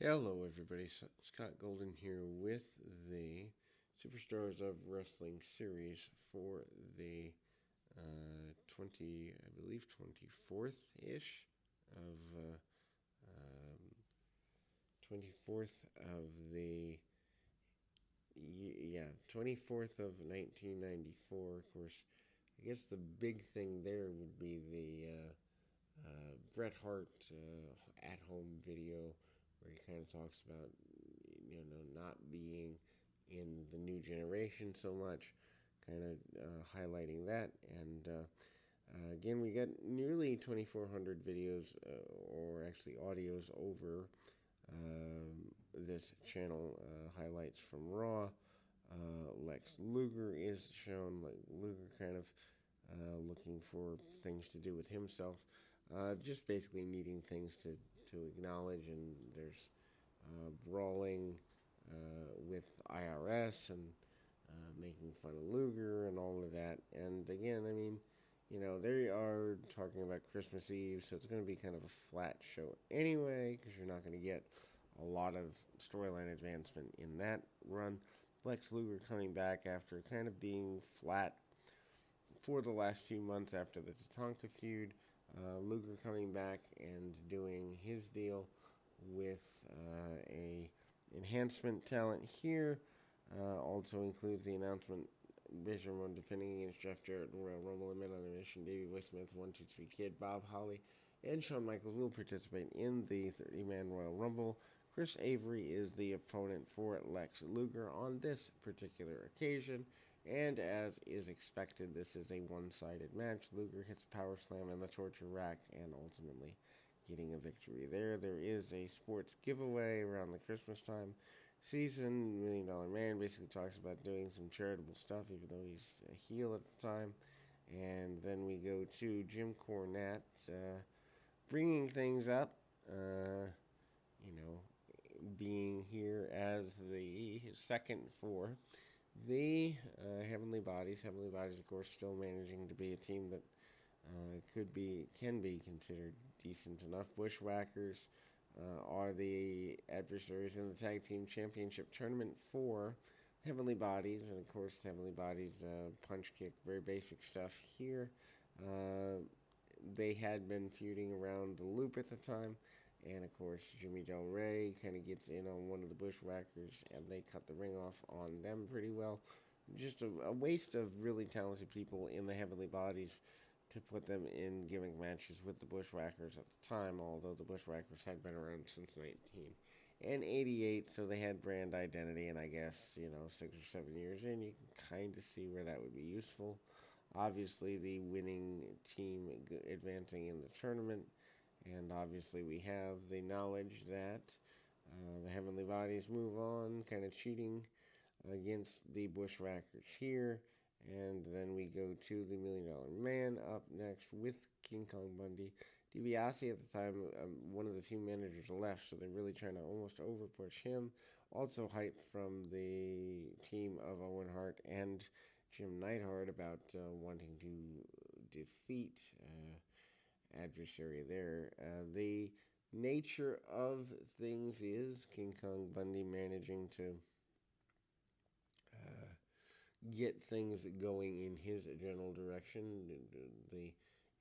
Hello, everybody. Scott Golden here with the Superstars of Wrestling series for the 24th ish of 24th of the yeah 24th of 1994. Of course, I guess the big thing there would be the Bret Hart at home video where he kind of talks about not being in the new generation so much, kind of highlighting that. And again, we got nearly 2,400 videos, or actually audios, over this channel. Highlights from Raw. Lex Luger is shown, like Luger kind of looking for things to do with himself. Just basically needing things to acknowledge, and there's brawling with IRS and making fun of Luger and all of that. And again, I mean, they are talking about Christmas Eve, so it's going to be kind of a flat show anyway, because you're not going to get a lot of storyline advancement in that run. Lex Luger coming back after kind of being flat for the last few months after the Tatanka feud. Luger coming back and doing his deal with a enhancement talent here. Also includes the announcement Razor Ramon defending against Jeff Jarrett in Royal Rumble and Men on a Mission. Davey Boy Smith, 1-2-3 Kid, Bob Holly, and Shawn Michaels will participate in the 30-man Royal Rumble. Chris Avery is the opponent for Lex Luger on this particular occasion. And as is expected, this is a one-sided match. Luger hits a power slam in the torture rack and ultimately getting a victory there. There is a sports giveaway around the Christmas time season. $1 Million Man basically talks about doing some charitable stuff, even though he's a heel at the time. And then we go to Jim Cornette bringing things up, being here as the second for the Heavenly Bodies. Heavenly Bodies, of course, still managing to be a team that can be considered decent enough. Bushwhackers are the adversaries in the Tag Team Championship Tournament for Heavenly Bodies. And, of course, Heavenly Bodies punch kick, very basic stuff here. They had been feuding around the loop at the time. And, of course, Jimmy Del Rey kind of gets in on one of the Bushwhackers, and they cut the ring off on them pretty well. Just a waste of really talented people in the Heavenly Bodies to put them in gimmick matches with the Bushwhackers at the time, although the Bushwhackers had been around since 1988, so they had brand identity, and I guess, 6 or 7 years in, you can kind of see where that would be useful. Obviously, the winning team advancing in the tournament. And obviously we have the knowledge that the Heavenly Bodies move on, kind of cheating against the Bushwhackers here. And then we go to the $1 Million Man up next with King Kong Bundy. DiBiase at the time, one of the few managers left, so they're really trying to almost overpush him. Also hype from the team of Owen Hart and Jim Neidhart about wanting to defeat adversary there. The nature of things is King Kong Bundy managing to get things going in his general direction. The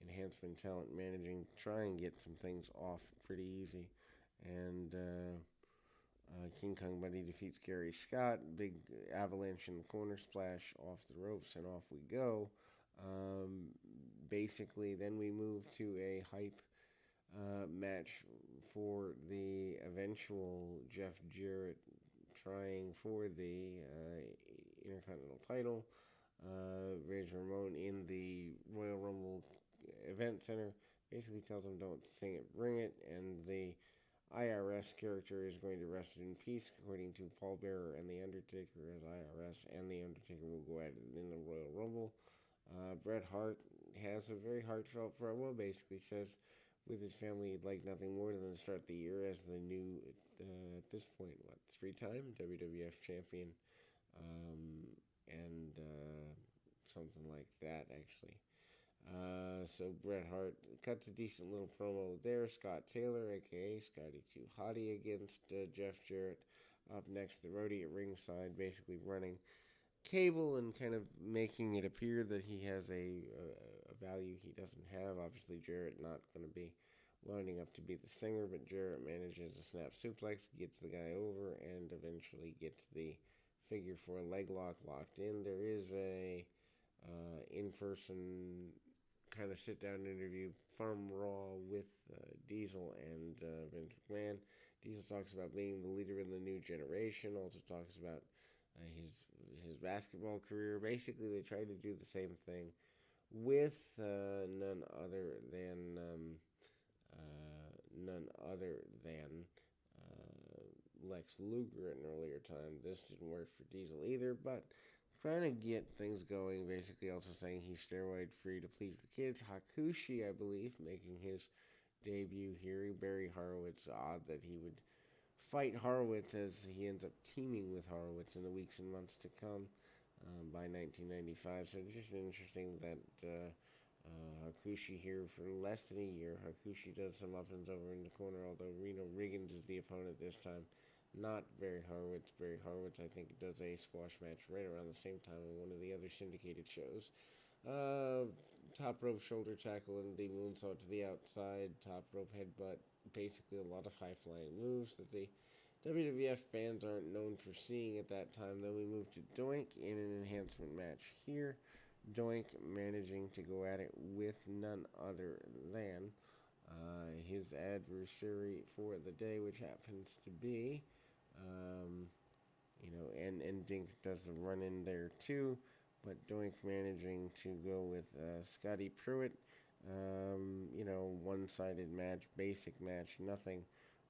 enhancement talent managing to try and get some things off pretty easy. And King Kong Bundy defeats Gary Scott. Big avalanche in the corner, splash off the ropes, and off we go. Basically, then we move to a hype match for the eventual Jeff Jarrett trying for the Intercontinental title. Razor Ramon in the Royal Rumble Event Center basically tells him don't sing it, bring it, and the IRS character is going to rest in peace, according to Paul Bearer and The Undertaker, as IRS and The Undertaker will go at it in the Royal Rumble. Bret Hart has a very heartfelt promo, basically says with his family he'd like nothing more than to start the year as the new, at this point, 3-time WWF champion, and something like that, actually. So Bret Hart cuts a decent little promo there. Scott Taylor, aka Scotty 2 Hottie, against Jeff Jarrett. Up next, the roadie at ringside, basically running cable and kind of making it appear that he has a value he doesn't have. Obviously, Jarrett not going to be lining up to be the singer, but Jarrett manages a snap suplex, gets the guy over, and eventually gets the figure four leg lock locked in. There is a in-person kind of sit-down interview from Raw with Diesel and Vince McMahon. Diesel talks about being the leader in the new generation. Also talks about his basketball career. Basically, they try to do the same thing with none other than Lex Luger at an earlier time. This didn't work for Diesel either, but trying to get things going. Basically, also saying he's steroid free to please the kids. Hakushi, I believe, making his debut here. Barry Horowitz. Odd that he would fight Horowitz as he ends up teaming with Horowitz in the weeks and months to come by 1995. So it's just interesting that Hakushi here for less than a year. Hakushi does some up and over in the corner, although Reno Riggins is the opponent this time, not Barry Horowitz. Barry Horowitz, I think, does a squash match right around the same time on one of the other syndicated shows. Top rope shoulder tackle and the moonsault to the outside, top rope headbutt. Basically, a lot of high flying moves that the WWF fans aren't known for seeing at that time. Then we move to Doink in an enhancement match here. Doink managing to go at it with none other than his adversary for the day, which happens to be, and Dink does the run in there too, but Doink managing to go with Scotty Pruitt. One-sided match, basic match, nothing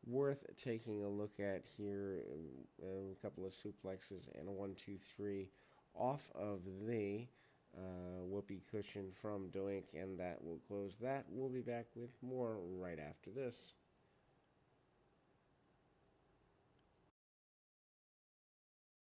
worth taking a look at here. A couple of suplexes and a 1-2-3 off of the whoopee cushion from Doink, and that will close that. We'll be back with more right after this.